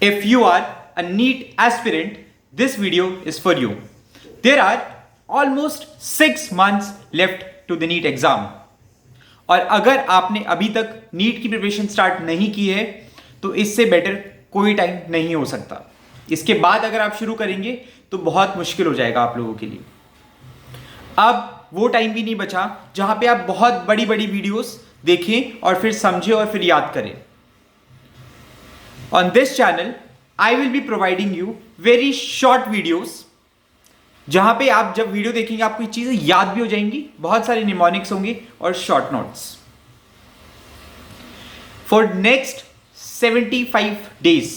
If you are a NEET aspirant, this video is for you. There are almost 6 months left to the NEET exam. और अगर आपने अभी तक NEET की preparation start नहीं की है तो इससे बेटर कोई टाइम नहीं हो सकता. इसके बाद अगर आप शुरू करेंगे तो बहुत मुश्किल हो जाएगा आप लोगों के लिए. अब वो टाइम भी नहीं बचा जहां पे आप बहुत बड़ी बड़ी वीडियोस देखें और फिर समझें और फिर याद करें. On this channel, I will be providing you very short videos जहां पे आप जब वीडियो देखेंगे आपको चीजें याद भी हो जाएंगी, बहुत सारे निमोनिक्स होंगे और short notes. For next 75 days,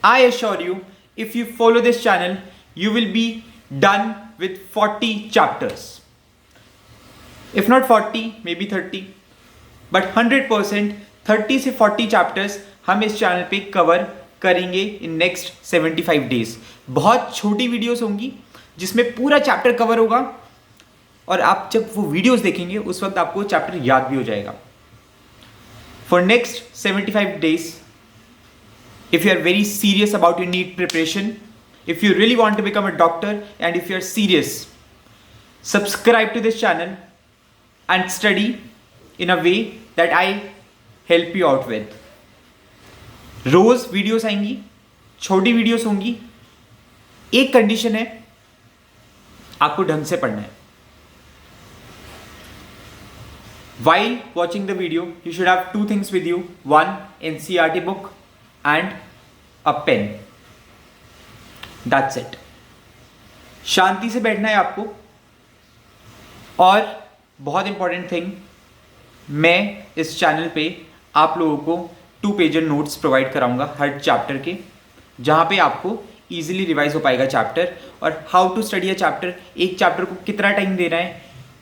I assure you, if you follow this channel, you will be done with 40 chapters. If not 40, maybe 30, but 100% 30 से 40 chapters हम इस चैनल पे कवर करेंगे इन नेक्स्ट 75 डेज. बहुत छोटी वीडियोस होंगी जिसमें पूरा चैप्टर कवर होगा और आप जब वो वीडियोस देखेंगे उस वक्त आपको चैप्टर याद भी हो जाएगा. For next 75 days, if you are very serious about your NEET preparation, if you really want to become a doctor and if you are serious, subscribe to this channel and study in a way that I help you out with. रोज videos आएंगी, छोटी videos होंगी. एक condition है, आपको ढंग से पढ़ना है. While watching the video, you should have 2 things with you. 1, NCERT book and a pen. That's it. शांति से बैठना है आपको. और बहुत इंपॉर्टेंट थिंग, मैं इस चैनल पे आप लोगों को 2 पेजर नोट्स प्रोवाइड कराऊंगा हर चैप्टर के, जहाँ पे आपको इजीली रिवाइज हो पाएगा चैप्टर और how to study a chapter. एक चैप्टर को कितना टाइम देना है,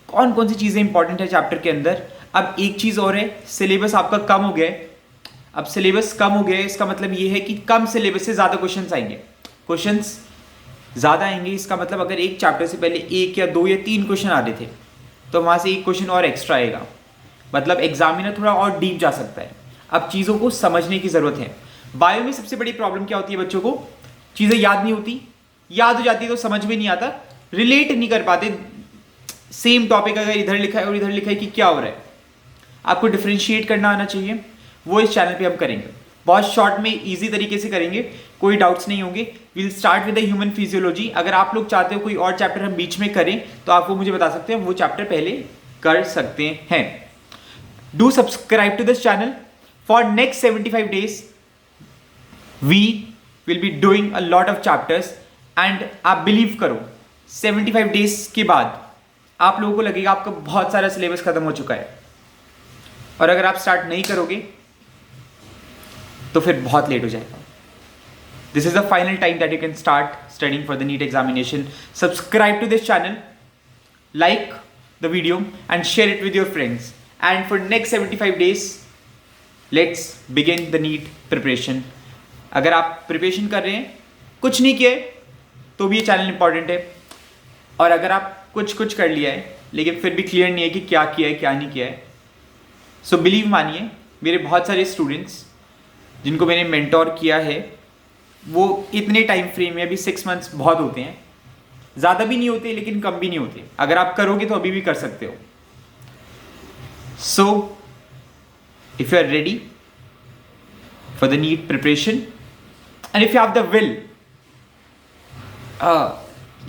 कौन कौन सी चीज़ें इंपॉर्टेंट है चैप्टर के अंदर. अब एक चीज़ और है, सिलेबस आपका कम हो गया है. अब सिलेबस कम हो गया है इसका मतलब ये है कि कम सिलेबस से ज़्यादा क्वेश्चंस आएंगे. क्वेश्चंस ज़्यादा आएंगे इसका मतलब अगर एक चैप्टर से पहले 1 या 2 या 3 क्वेश्चन आ रहे थे तो वहाँ से एक क्वेश्चन और एक्स्ट्रा आएगा. मतलब एग्जामिनर थोड़ा और डीप जा सकता है. अब चीज़ों को समझने की ज़रूरत है. बायो में सबसे बड़ी प्रॉब्लम क्या होती है, बच्चों को चीज़ें याद नहीं होती, याद हो जाती है तो समझ में नहीं आता, रिलेट नहीं कर पाते. सेम टॉपिक अगर इधर लिखा है और इधर लिखा है कि क्या हो रहा है, आपको डिफ्रेंशिएट करना आना चाहिए. वो इस चैनल पे हम करेंगे, बहुत शॉर्ट में इजी तरीके से करेंगे, कोई डाउट्स नहीं होंगे. Will start with the human physiology. अगर आप लोग चाहते हो कोई और चैप्टर हम बीच में करें तो आप वो मुझे बता सकते हैं, वो चैप्टर पहले कर सकते हैं. Do subscribe to this channel. For next 75 days, we will be doing a lot of chapters and आप बिलीव करो 75 days के बाद आप लोगों को लगेगा आपका बहुत सारा सिलेबस खत्म हो चुका है. और अगर आप स्टार्ट नहीं करोगे तो फिर बहुत लेट हो जाएगा. This is the final time that you can start studying for the NEET examination. Subscribe to this channel, like the video and share it with your friends. And for next 75 days, let's begin the NEET preparation. अगर आप preparation कर रहे हैं, कुछ नहीं किया है तो भी ये चैनल इंपॉर्टेंट है. और अगर आप कुछ कर लिया है लेकिन फिर भी क्लियर नहीं है कि क्या किया है क्या नहीं किया है, सो बिलीव मानिए, मेरे बहुत सारे स्टूडेंट्स जिनको मैंने मेंटोर किया है वो इतने टाइम फ्रेम में, अभी 6 मंथ्स बहुत होते हैं, ज़्यादा भी नहीं होते लेकिन कम भी नहीं होते. अगर आप करोगे तो अभी भी कर सकते हो. सो if you are ready for the NEET preparation and if you have the will,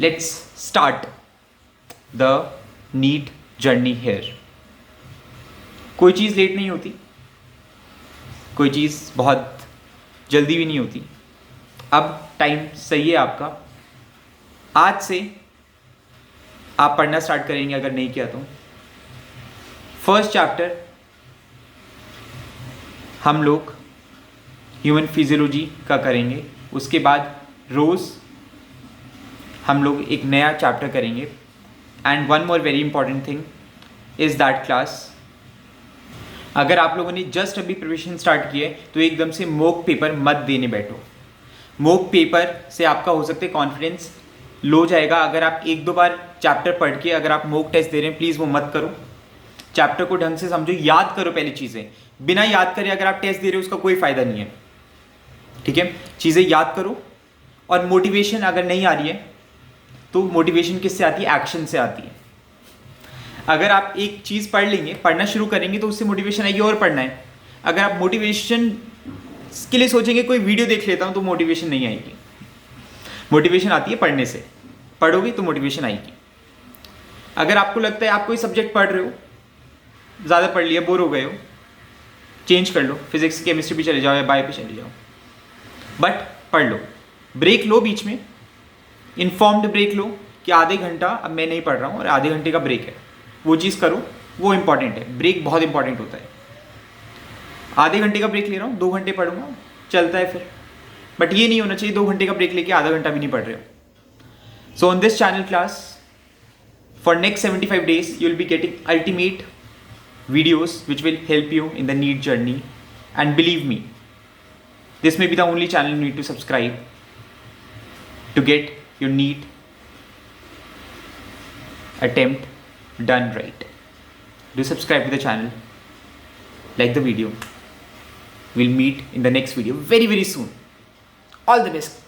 let's start the NEET journey here. कोई चीज़ लेट नहीं होती, कोई चीज़ बहुत जल्दी भी नहीं होती. अब टाइम सही है आपका. आज से आप पढ़ना स्टार्ट करेंगे अगर नहीं किया तो. फर्स्ट चैप्टर हम लोग ह्यूमन फिजियोलॉजी का करेंगे. उसके बाद रोज़ हम लोग एक नया चैप्टर करेंगे. And one more very important thing is that class, अगर आप लोगों ने जस्ट अभी प्रिपरेशन स्टार्ट किया है तो एकदम से मॉक पेपर मत देने बैठो. मॉक पेपर से आपका हो सकता है कॉन्फिडेंस लो जाएगा. अगर आप 1-2 बार चैप्टर पढ़ के अगर आप मॉक टेस्ट दे रहे हैं, प्लीज़ वो मत करो. चैप्टर को ढंग से समझो, याद करो पहली चीज़ें. बिना याद करे अगर आप टेस्ट दे रहे हो उसका कोई फ़ायदा नहीं है. ठीक है, चीज़ें याद करो। और मोटिवेशन अगर नहीं आ रही है तो मोटिवेशन किससे आती है? एक्शन से आती है। अगर आप एक चीज़ पढ़ लेंगे, पढ़ना शुरू करेंगे तो उससे मोटिवेशन आएगी और पढ़ना है। अगर आप मोटिवेशन के लिए सोचेंगे कोई वीडियो देख लेता हूँ तो मोटिवेशन नहीं आएगी। मोटिवेशन आती है पढ़ने से, पढ़ोगे तो मोटिवेशन आएगी। अगर आपको लगता है आप कोई सब्जेक्ट पढ़ रहे हो, ज़्यादा पढ़ लिया, बोर हो गए हो, चेंज कर लो, फिजिक्स केमिस्ट्री भी चले जाओ या बायो पे चले जाओ, बट पढ़ लो। ब्रेक लो बीच में, इन्फॉर्म्ड ब्रेक लो कि आधे घंटा अब मैं नहीं पढ़ रहा हूँ और आधे घंटे का ब्रेक है, वो चीज़ करो, वो इंपॉर्टेंट है। ब्रेक बहुत इंपॉर्टेंट होता है। आधे घंटे का ब्रेक ले रहा हूँ, 2 घंटे पढ़ूंगा, चलता है फिर। बट ये नहीं होना चाहिए 2 घंटे का ब्रेक लेके आधा घंटा भी नहीं पढ़ रहे हो। So on this channel class for next 75 days you will be getting ultimate videos which will help you in the NEET journey, and believe me, this may be the only channel you need to subscribe to get your NEET attempt done right. Do subscribe to the channel, like the video. We'll meet in the next video very soon. All the best.